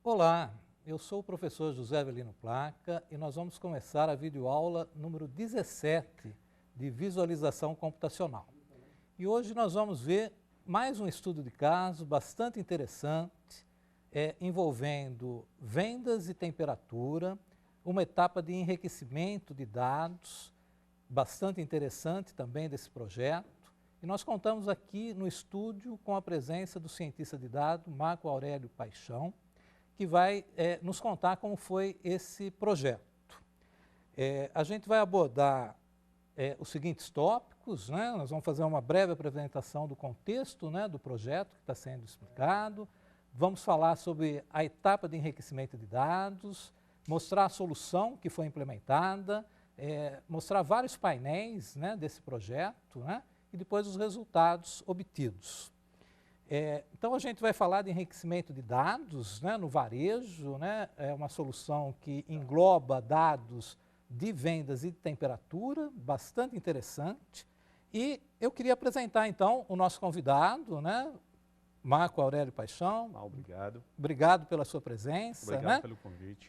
Olá, eu sou o professor José Avelino Placa e nós vamos começar a videoaula número 17 de visualização computacional. E hoje nós vamos ver mais um estudo de caso bastante interessante, envolvendo vendas e temperatura, uma etapa de enriquecimento de dados, bastante interessante também desse projeto. E nós contamos aqui no estúdio com a presença do cientista de dados, Marco Aurélio Paixão, que vai nos contar como foi esse projeto. A gente vai abordar os seguintes tópicos, né? Nós vamos fazer uma breve apresentação do contexto, né, do projeto que está sendo explicado, vamos falar sobre a etapa de enriquecimento de dados, mostrar a solução que foi implementada, mostrar vários painéis, né, desse projeto, né, e depois os resultados obtidos. Então a gente vai falar de enriquecimento de dados, né, no varejo, né, é uma solução que engloba dados de vendas e de temperatura, bastante interessante. E eu queria apresentar então o nosso convidado, né, Marco Aurélio Paixão. Obrigado. Obrigado pela sua presença. Obrigado, né, pelo convite.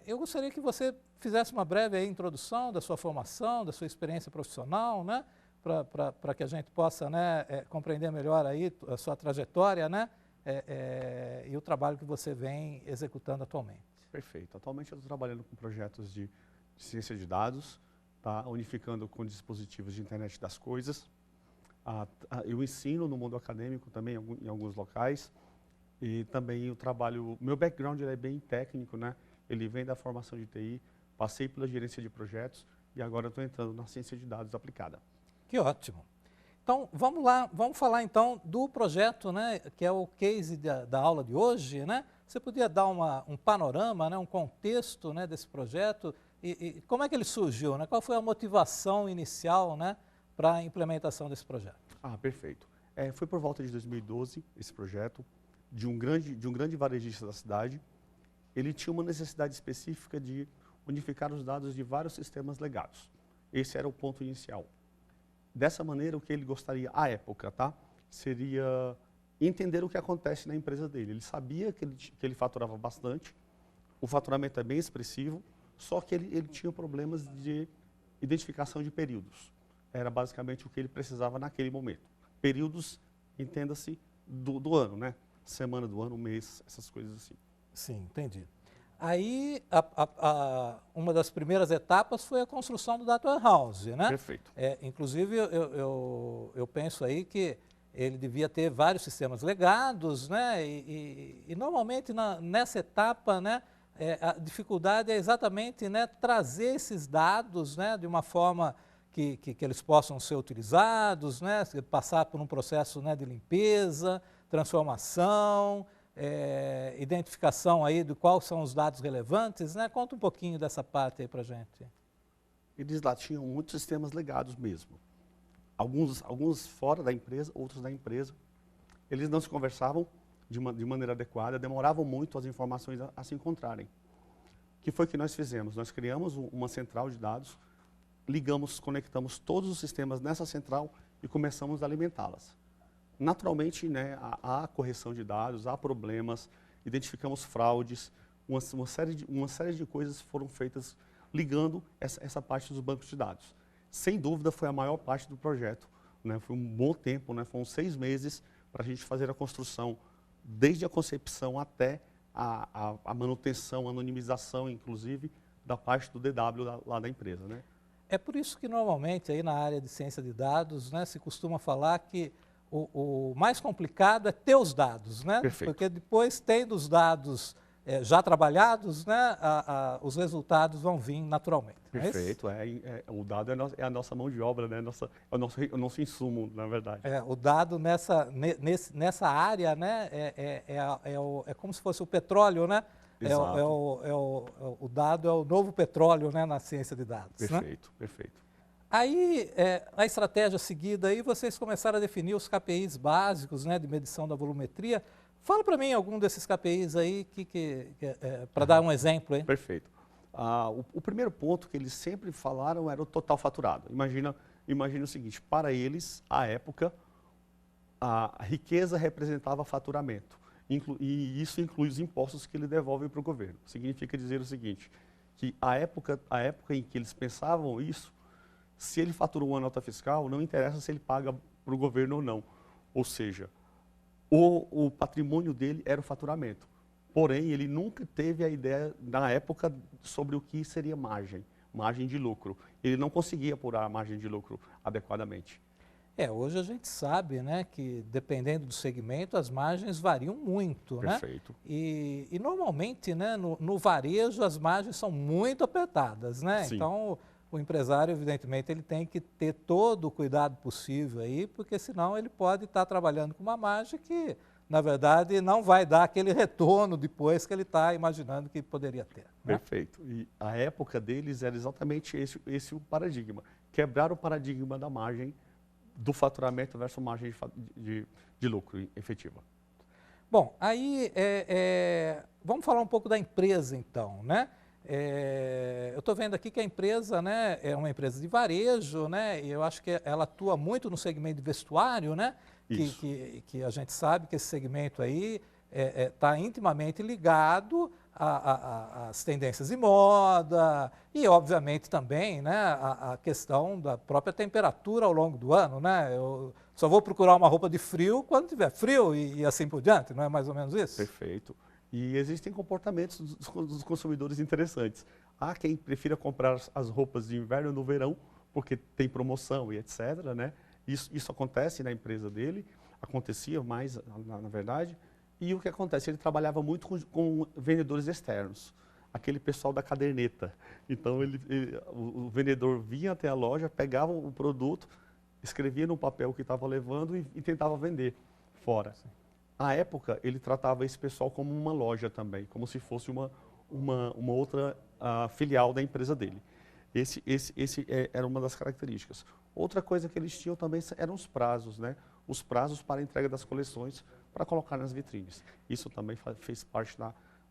Eu gostaria que você fizesse uma breve introdução da sua formação, da sua experiência profissional, né, para que a gente possa, né, compreender melhor aí a sua trajetória, né, e o trabalho que você vem executando atualmente. Perfeito. Atualmente eu estou trabalhando com projetos de ciência de dados, tá, unificando com dispositivos de internet das coisas. Eu ensino no mundo acadêmico também em alguns locais e também o trabalho, meu background é bem técnico, né? Ele vem da formação de TI, passei pela gerência de projetos e agora estou entrando na ciência de dados aplicada. Que ótimo. Então, vamos lá, vamos falar então do projeto, né, que é o case da aula de hoje, né? Você podia dar um panorama, né, um contexto, né, desse projeto e como é que ele surgiu, né? Qual foi a motivação inicial, né, para a implementação desse projeto? Perfeito. Foi por volta de 2012 esse projeto, de um grande varejista da cidade. Ele tinha uma necessidade específica de unificar os dados de vários sistemas legados. Esse era o ponto inicial. Dessa maneira, o que ele gostaria, à época, tá, seria entender o que acontece na empresa dele. Ele sabia que ele faturava bastante, o faturamento é bem expressivo, só que ele tinha problemas de identificação de períodos. Era basicamente o que ele precisava naquele momento. Períodos, entenda-se, do ano, né? Semana do ano, mês, essas coisas assim. Sim, entendi. Aí, uma das primeiras etapas foi a construção do Data Warehouse, né? Perfeito. Inclusive, eu penso aí que ele devia ter vários sistemas legados, né? E normalmente nessa etapa, né, a dificuldade é exatamente, né, trazer esses dados, né, de uma forma que eles possam ser utilizados, né, passar por um processo, né, de limpeza, transformação, identificação aí de quais são os dados relevantes, né? Conta um pouquinho dessa parte aí para a gente. Eles lá tinham muitos sistemas legados mesmo. Alguns fora da empresa, outros da empresa. Eles não se conversavam de maneira adequada, demoravam muito as informações a se encontrarem. O que foi que nós fizemos? Nós criamos uma central de dados, conectamos todos os sistemas nessa central e começamos a alimentá-las. Naturalmente, né, há correção de dados, há problemas, identificamos fraudes, uma série de coisas foram feitas ligando essa parte dos bancos de dados. Sem dúvida, foi a maior parte do projeto, né, foi um bom tempo, né, foram 6 meses para a gente fazer a construção, desde a concepção até a manutenção, a anonimização, inclusive, da parte do DW lá da empresa, né? É por isso que normalmente aí na área de ciência de dados, né, se costuma falar que o mais complicado é ter os dados, né? Perfeito. Porque depois, tendo os dados já trabalhados, né, os resultados vão vir naturalmente. Perfeito. O dado é a nossa mão de obra, né? É o nosso insumo, na verdade. O dado nessa área, né, é como se fosse o petróleo, né? O dado é o novo petróleo, né, na ciência de dados. Perfeito, né? Perfeito. Aí, a estratégia seguida, aí vocês começaram a definir os KPIs básicos, né, de medição da volumetria. Fala para mim algum desses KPIs aí, para dar um exemplo aí. Perfeito. O primeiro ponto que eles sempre falaram era o total faturado. Imagina o seguinte, para eles, à época, a riqueza representava faturamento. E isso inclui os impostos que ele devolve para o governo. Significa dizer o seguinte, que a época em que eles pensavam isso, se ele faturou uma nota fiscal, não interessa se ele paga para o governo ou não. Ou seja, o patrimônio dele era o faturamento. Porém, ele nunca teve a ideia, na época, sobre o que seria margem de lucro. Ele não conseguia apurar a margem de lucro adequadamente. Hoje a gente sabe, né, que dependendo do segmento, as margens variam muito, Perfeito. né? E normalmente, né, no varejo, as margens são muito apertadas, né? Sim. Então, o empresário, evidentemente, ele tem que ter todo o cuidado possível aí, porque senão ele pode estar trabalhando com uma margem que, na verdade, não vai dar aquele retorno depois que ele está imaginando que poderia ter. Né? Perfeito. E a época deles era exatamente esse o paradigma. Quebrar o paradigma da margem do faturamento versus margem de lucro efetiva. Bom, aí vamos falar um pouco da empresa então, né? Eu estou vendo aqui que a empresa, né, é uma empresa de varejo, né? E eu acho que ela atua muito no segmento de vestuário, né? Que a gente sabe que esse segmento aí está intimamente ligado às tendências de moda e, obviamente, também, né, a questão da própria temperatura ao longo do ano, né? Eu só vou procurar uma roupa de frio quando tiver frio e assim por diante, não é mais ou menos isso? Perfeito. E existem comportamentos dos consumidores interessantes. Há quem prefira comprar as roupas de inverno no verão, porque tem promoção e etc., né? Isso acontece na empresa dele, acontecia mais, na verdade. E o que acontece? Ele trabalhava muito com vendedores externos, aquele pessoal da caderneta. Então, o vendedor vinha até a loja, pegava o produto, escrevia no papel o que estava levando e tentava vender fora. Sim. À época, ele tratava esse pessoal como uma loja também, como se fosse uma outra filial da empresa dele. Esse era uma das características. Outra coisa que eles tinham também eram os prazos, né? Os prazos para a entrega das coleções para colocar nas vitrines. Isso também fez parte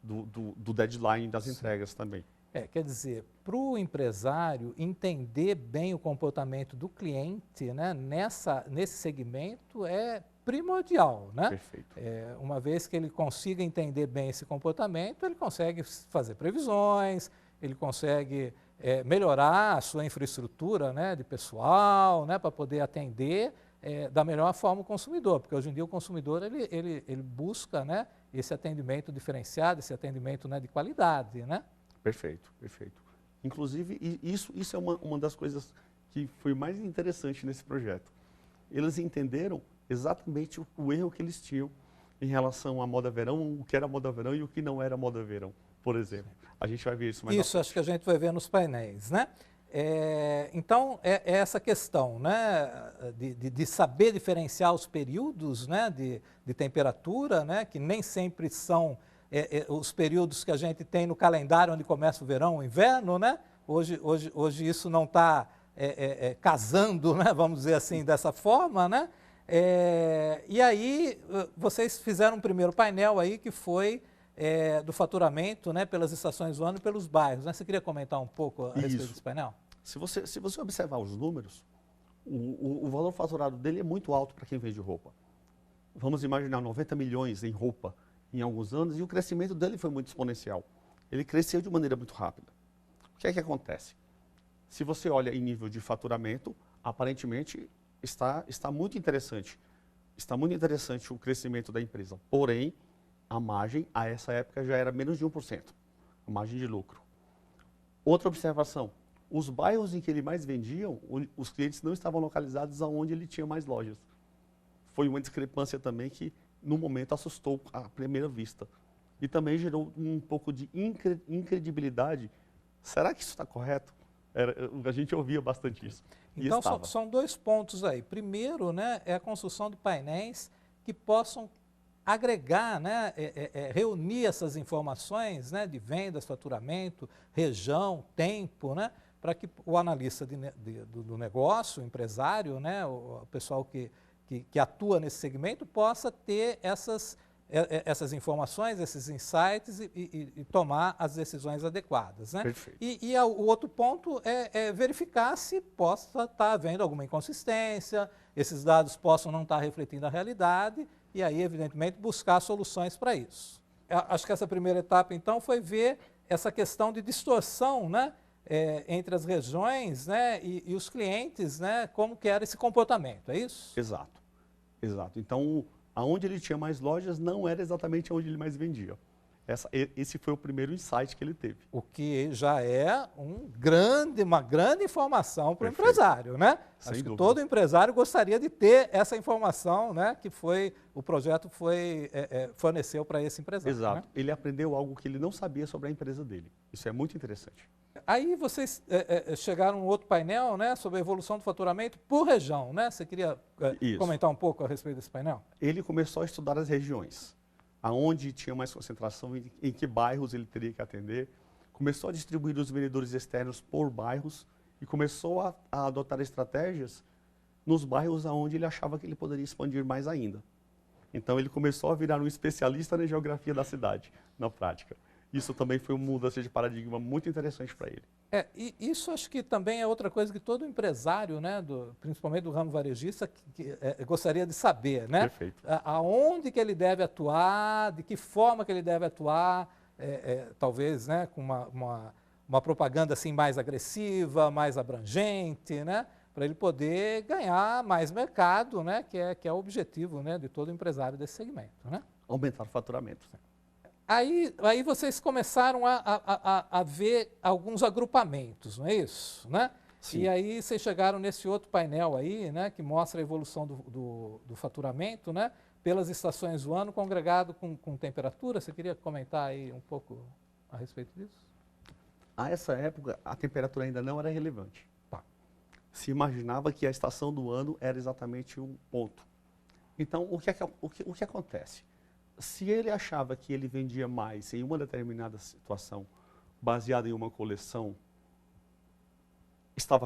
do deadline das entregas também. Quer dizer, para o empresário entender bem o comportamento do cliente, né, nesse segmento é primordial, né? Perfeito. Uma vez que ele consiga entender bem esse comportamento, ele consegue fazer previsões, ele consegue melhorar a sua infraestrutura, né, de pessoal, né, para poder atender da melhor forma o consumidor, porque hoje em dia o consumidor ele busca, né, esse atendimento diferenciado, esse atendimento, né, de qualidade, né? Perfeito, perfeito. Inclusive, isso é uma das coisas que foi mais interessante nesse projeto. Eles entenderam exatamente o erro que eles tinham em relação à moda verão, o que era moda verão e o que não era moda verão, por exemplo. A gente vai ver isso mais Isso, acho que a gente vai ver nos painéis, né? Então, essa questão, né, de saber diferenciar os períodos, né, de temperatura, né, que nem sempre são os períodos que a gente tem no calendário onde começa o verão, o inverno, né? Hoje isso não está casando, né, vamos dizer assim, dessa forma, né? E aí, vocês fizeram um primeiro painel aí que foi do faturamento, né, pelas estações do ano e pelos bairros, né? Você queria comentar um pouco a respeito desse painel? Se você observar os números, o valor faturado dele é muito alto para quem vende roupa. Vamos imaginar 90 milhões em roupa em alguns anos e o crescimento dele foi muito exponencial. Ele cresceu de maneira muito rápida. O que é que acontece? Se você olha em nível de faturamento, aparentemente está muito interessante. Está muito interessante o crescimento da empresa. Porém, a margem, a essa época, já era menos de 1%, a margem de lucro. Outra observação, os bairros em que ele mais vendiam, os clientes não estavam localizados aonde ele tinha mais lojas. Foi uma discrepância também que, no momento, assustou à primeira vista. E também gerou um pouco de incredibilidade. Será que isso está correto? A gente ouvia bastante isso. Então, são dois pontos aí. Primeiro, né, é a construção de painéis que possam agregar, né, reunir essas informações, né, de vendas, faturamento, região, tempo, né, para que o analista do negócio, o empresário, né, o pessoal que atua nesse segmento, possa ter essas essas informações, esses insights e tomar as decisões adequadas, né? Perfeito. O outro ponto é verificar se possa estar havendo alguma inconsistência, esses dados possam não estar refletindo a realidade e aí, evidentemente, buscar soluções para isso. Acho que essa primeira etapa, então, foi ver essa questão de distorção, né, entre as regiões, né, e os clientes, né, como que era esse comportamento, é isso? Exato, exato. Então, aonde ele tinha mais lojas não era exatamente onde ele mais vendia. Esse foi o primeiro insight que ele teve. O que já é uma grande informação para o empresário, né? Sem Acho que dúvida. todo empresário gostaria de ter essa informação, né? Que o projeto forneceu para esse empresário. Exato. Né? Ele aprendeu algo que ele não sabia sobre a empresa dele. Isso é muito interessante. Aí vocês chegaram a um outro painel, né? Sobre a evolução do faturamento por região, né? Você queria comentar um pouco a respeito desse painel? Ele começou a estudar as regiões, aonde tinha mais concentração, em que bairros ele teria que atender. Começou a distribuir os vendedores externos por bairros e começou a adotar estratégias nos bairros aonde ele achava que ele poderia expandir mais ainda. Então ele começou a virar um especialista na geografia da cidade, na prática. Isso também foi uma mudança de paradigma muito interessante para ele. E isso acho que também é outra coisa que todo empresário, né, principalmente do ramo varejista, gostaria de saber, né? Perfeito. Aonde que ele deve atuar, de que forma que ele deve atuar, talvez, né, com uma propaganda assim mais agressiva, mais abrangente, né, para ele poder ganhar mais mercado, né, que é o objetivo, né, de todo empresário desse segmento, né? Aumentar o faturamento. Aí vocês começaram a ver alguns agrupamentos, não é isso? Né? Sim. E aí vocês chegaram nesse outro painel aí, né, que mostra a evolução do faturamento, né, pelas estações do ano, congregado com temperatura. Você queria comentar aí um pouco a respeito disso? A essa época, a temperatura ainda não era relevante. Tá. Se imaginava que a estação do ano era exatamente um ponto. Então, o que acontece? Se ele achava que ele vendia mais em uma determinada situação, baseada em uma coleção,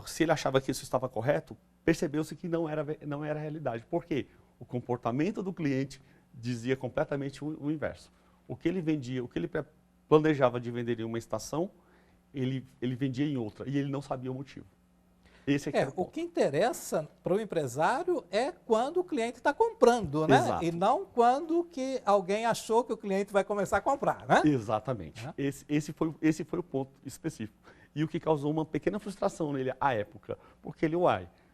se ele achava que isso estava correto, percebeu-se que não era a realidade. Por quê? O comportamento do cliente dizia completamente o inverso. O que ele vendia, o que ele planejava de vender em uma estação, ele vendia em outra, e ele não sabia o motivo. Esse aqui o que interessa para o empresário é quando o cliente está comprando, né? Exato. E não quando que alguém achou que o cliente vai começar a comprar, né? Exatamente. Esse foi o ponto específico. E o que causou uma pequena frustração nele à época. Porque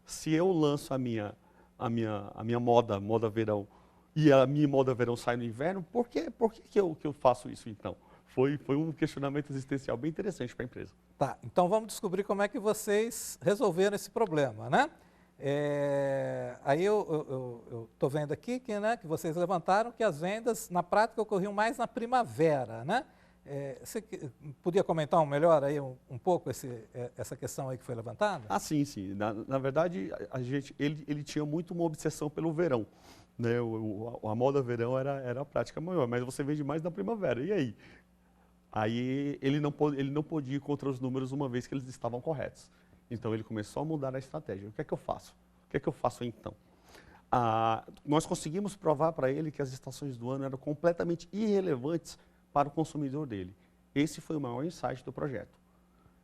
se eu lanço a minha moda verão, e a minha moda verão sai no inverno, por que eu faço isso então? Foi um questionamento existencial bem interessante para a empresa. Tá, então vamos descobrir como é que vocês resolveram esse problema, né? Aí eu estou vendo aqui que vocês levantaram que as vendas, na prática, ocorriam mais na primavera, né? Você podia comentar melhor aí um pouco essa questão aí que foi levantada? Ah, sim. Na verdade, ele tinha muito uma obsessão pelo verão. Né? A moda verão era a prática maior, mas você vende mais na primavera, e aí? Aí ele não podia ir contra os números uma vez que eles estavam corretos. Então ele começou a mudar a estratégia. O que é que eu faço? O que é que eu faço então? Nós conseguimos provar para ele que as estações do ano eram completamente irrelevantes para o consumidor dele. Esse foi o maior insight do projeto.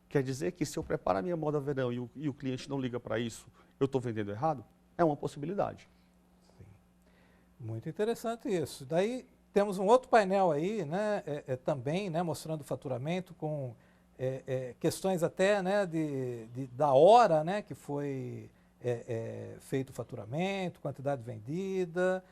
Quer dizer que se eu preparo a minha moda verão e o cliente não liga para isso, eu estou vendendo errado? É uma possibilidade. Sim. Muito interessante isso. Daí temos um outro painel aí, né, também, né, mostrando o faturamento com questões até, né, da hora, né, que foi feito o faturamento, quantidade vendida.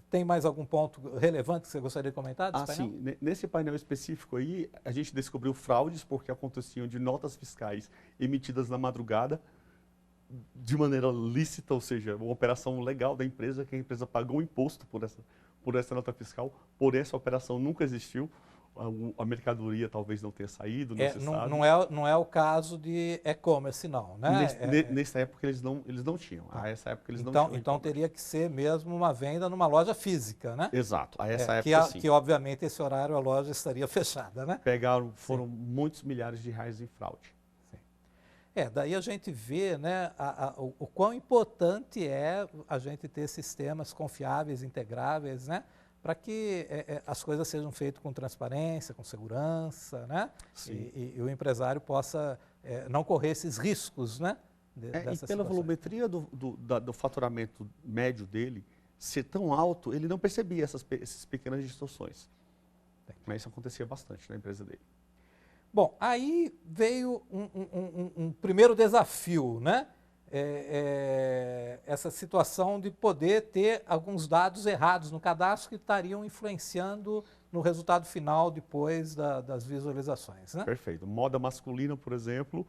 Tem mais algum ponto relevante que você gostaria de comentar desse painel? Sim. Nesse painel específico aí, a gente descobriu fraudes porque aconteciam de notas fiscais emitidas na madrugada de maneira lícita, ou seja, uma operação legal da empresa, que a empresa pagou um imposto por essa nota fiscal, porém essa operação nunca existiu. A mercadoria talvez não tenha saído, não se sabe. Não é o caso de e-commerce, não, né? Nessa época eles não tinham. Essa época eles não tinham. Então teria que ser mesmo uma venda numa loja física, né? Exato. A essa época sim. Que obviamente esse horário a loja estaria fechada, né? Foram muitos milhares de reais em fraude. Sim. Daí a gente vê, né, o quão importante é a gente ter sistemas confiáveis, integráveis, né, para que as coisas sejam feitas com transparência, com segurança, né? Sim. E o empresário possa não correr esses riscos, né? E dessa pela situação. volumetria do faturamento médio dele ser tão alto, ele não percebia essas pequenas distorções. Mas isso acontecia bastante na empresa dele. Bom, aí veio um primeiro desafio, né? Essa situação de poder ter alguns dados errados no cadastro que estariam influenciando no resultado final depois das visualizações, né? Perfeito. Moda masculina, por exemplo,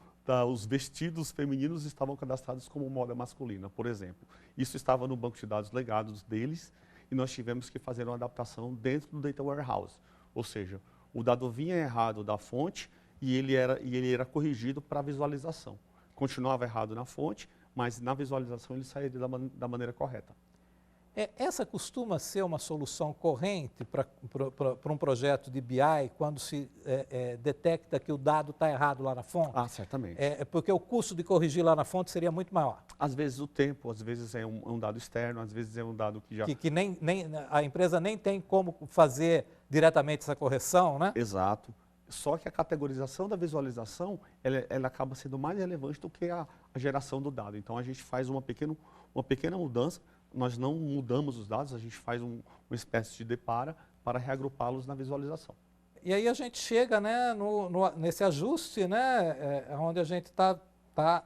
os vestidos femininos estavam cadastrados como moda masculina, por exemplo. Isso estava no banco de dados legados deles e nós tivemos que fazer uma adaptação dentro do Data Warehouse. Ou seja, o dado vinha errado da fonte e ele era corrigido para a visualização. Continuava errado na fonte, mas na visualização ele saía da maneira correta. Essa costuma ser uma solução corrente para um projeto de BI quando se detecta que o dado está errado lá na fonte? Ah, certamente. Porque o custo de corrigir lá na fonte seria muito maior. Às vezes o tempo, às vezes é um dado externo, às vezes é um dado que já... Que nem a empresa nem tem como fazer diretamente essa correção, né? Exato. Só que a categorização da visualização, ela acaba sendo mais relevante do que a geração do dado. Então, a gente faz uma pequena mudança, nós não mudamos os dados, a gente faz uma espécie de depara para reagrupá-los na visualização. E aí a gente chega, né, nesse ajuste, né, onde a gente está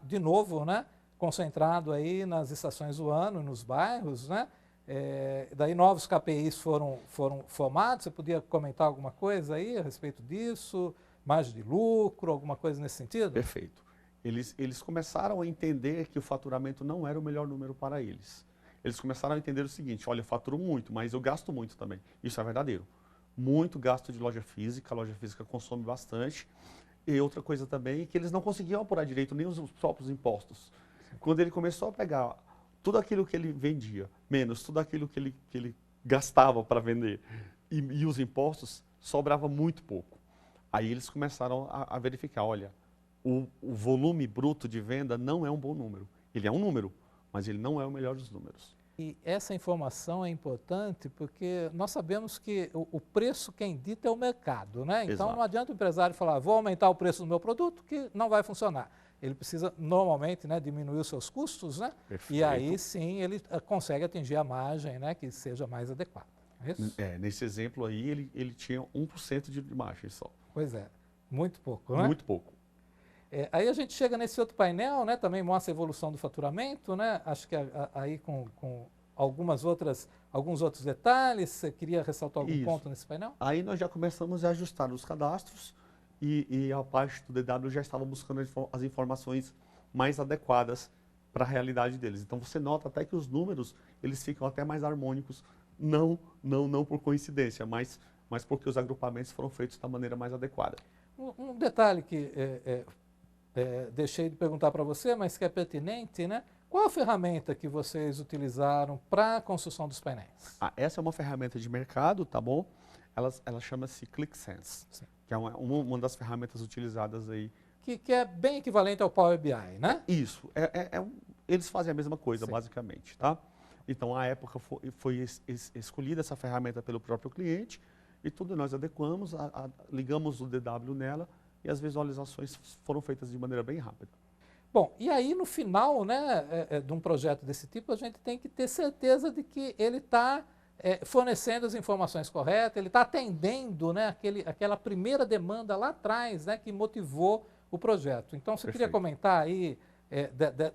de novo, né, concentrado aí nas estações do ano, nos bairros, né? Daí novos KPIs foram formados. Você podia comentar alguma coisa aí a respeito disso? Margem de lucro, alguma coisa nesse sentido? Perfeito. Eles começaram a entender que o faturamento não era o melhor número para eles. Eles começaram a entender o seguinte: olha, eu faturo muito, mas eu gasto muito também. Isso é verdadeiro. Muito gasto de loja física, a loja física consome bastante. E outra coisa também é que eles não conseguiam apurar direito nem os próprios impostos. Quando ele começou a pegar tudo aquilo que ele vendia, menos tudo aquilo que ele gastava para vender e os impostos, sobrava muito pouco. Aí eles começaram a verificar, olha, o volume bruto de venda não é um bom número. Ele é um número, mas ele não é o melhor dos números. E essa informação é importante porque nós sabemos que o preço quem dita é o mercado, né? Então Exato. não adianta o empresário falar, vou aumentar o preço do meu produto, que não vai funcionar. Ele precisa, normalmente, né, diminuir os seus custos, né? Perfeito. E aí sim ele consegue atingir a margem, né, que seja mais adequada. É isso? Nesse exemplo aí, ele tinha 1% de margem só. Pois é, muito pouco, né? Muito pouco. Aí a gente chega nesse outro painel, né, também mostra a evolução do faturamento, né? Acho que aí com alguns outros detalhes. Você queria ressaltar algum Isso. ponto nesse painel? Aí nós já começamos a ajustar os cadastros e a parte do DW já estava buscando as informações mais adequadas para a realidade deles. Então você nota até que os números eles ficam até mais harmônicos, não por coincidência, mas porque os agrupamentos foram feitos da maneira mais adequada. Um detalhe que deixei de perguntar para você, mas que é pertinente, né? Qual a ferramenta que vocês utilizaram para a construção dos painéis? Essa é uma ferramenta de mercado, tá bom? Ela chama-se ClickSense, Sim. que é uma das ferramentas utilizadas aí. Que é bem equivalente ao Power BI, né? Isso, eles fazem a mesma coisa, Sim. basicamente, tá? Então, à época, foi escolhida essa ferramenta pelo próprio cliente e tudo nós adequamos, ligamos o DW nela e as visualizações foram feitas de maneira bem rápida. Bom, e aí no final, né, de um projeto desse tipo, a gente tem que ter certeza de que ele está fornecendo as informações corretas, ele está atendendo, né, aquela primeira demanda lá atrás, né, que motivou o projeto. Então, você queria comentar aí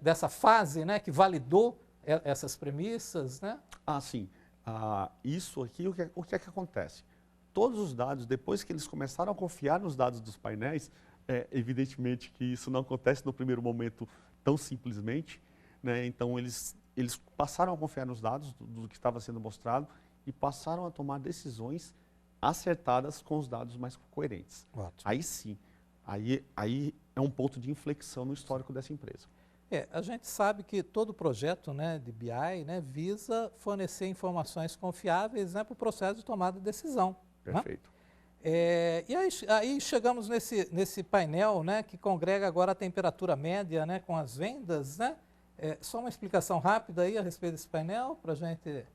dessa fase, né, que validou essas premissas, né? Sim. Isso aqui, o que é que acontece? Todos os dados, depois que eles começaram a confiar nos dados dos painéis, evidentemente que isso não acontece no primeiro momento tão simplesmente, né? Então eles passaram a confiar nos dados do que estava sendo mostrado e passaram a tomar decisões acertadas com os dados mais coerentes. Ótimo. Aí sim, aí é um ponto de inflexão no histórico dessa empresa. A gente sabe que todo projeto, né, de BI, né, visa fornecer informações confiáveis, né, para o processo de tomada de decisão. Perfeito. Né? E aí chegamos nesse painel, né, que congrega agora a temperatura média, né, com as vendas, né? Só uma explicação rápida aí a respeito desse painel para a gente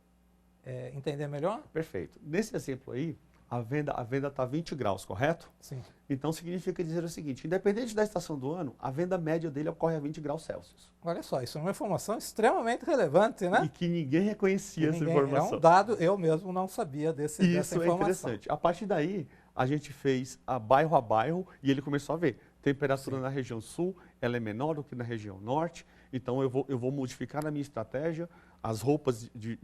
entender melhor? Perfeito. Nesse exemplo aí, a venda está 20 graus, correto? Sim. Então significa dizer o seguinte, independente da estação do ano, a venda média dele ocorre a 20 graus Celsius. Olha só, isso é uma informação extremamente relevante, né? E que ninguém reconhecia essa É informação. um dado, eu mesmo não sabia dessa Isso é informação. interessante. A partir daí, a gente fez a bairro e ele começou a ver. Temperatura na região sul, ela é menor do que na região norte, então eu vou modificar a minha estratégia, as roupas de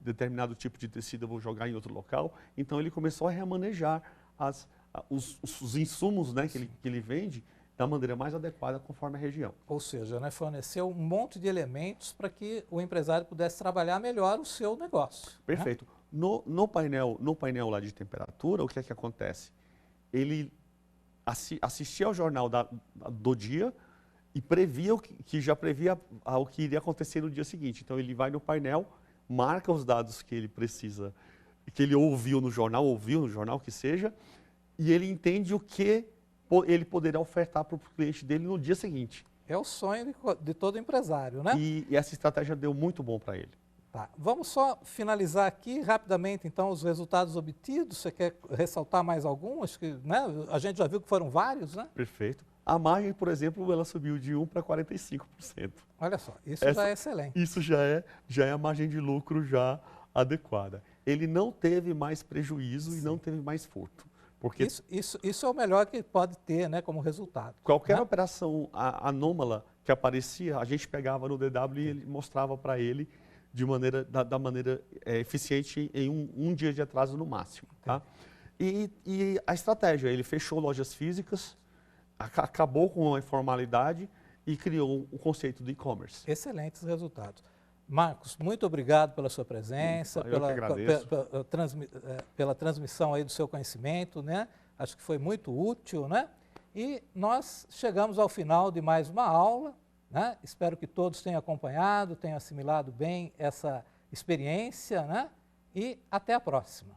determinado tipo de tecido eu vou jogar em outro local. Então ele começou a remanejar os insumos, né, que ele vende da maneira mais adequada conforme a região. Ou seja, né, forneceu um monte de elementos para que o empresário pudesse trabalhar melhor o seu negócio. Perfeito. Né? No painel lá de temperatura, o que é que acontece? Ele assistia ao jornal do dia e previa já previa o que iria acontecer no dia seguinte. Então ele vai no painel, marca os dados que ele precisa, que ele ouviu no jornal que seja, e ele entende o que ele poderá ofertar para o cliente dele no dia seguinte. É o sonho de todo empresário, né? E essa estratégia deu muito bom para ele. Tá. Vamos só finalizar aqui rapidamente, então, os resultados obtidos. Você quer ressaltar mais algum? Acho que, né, a gente já viu que foram vários, né? Perfeito. A margem, por exemplo, ela subiu de 1% para 45%. Olha só, isso já é excelente. Isso já é a margem de lucro já adequada. Ele não teve mais prejuízo e não teve mais furto. Porque isso é o melhor que pode ter, né, como resultado. Qualquer operação anômala que aparecia, a gente pegava no DW e ele mostrava para ele da maneira eficiente em um dia de atraso no máximo. Tá? E a estratégia, ele fechou lojas físicas, acabou com a informalidade e criou o conceito do e-commerce. Excelentes resultados. Marcos, muito obrigado pela sua presença, pela transmissão aí do seu conhecimento, né? Acho que foi muito útil, né? E nós chegamos ao final de mais uma aula, né? Espero que todos tenham acompanhado, tenham assimilado bem essa experiência, né? E até a próxima.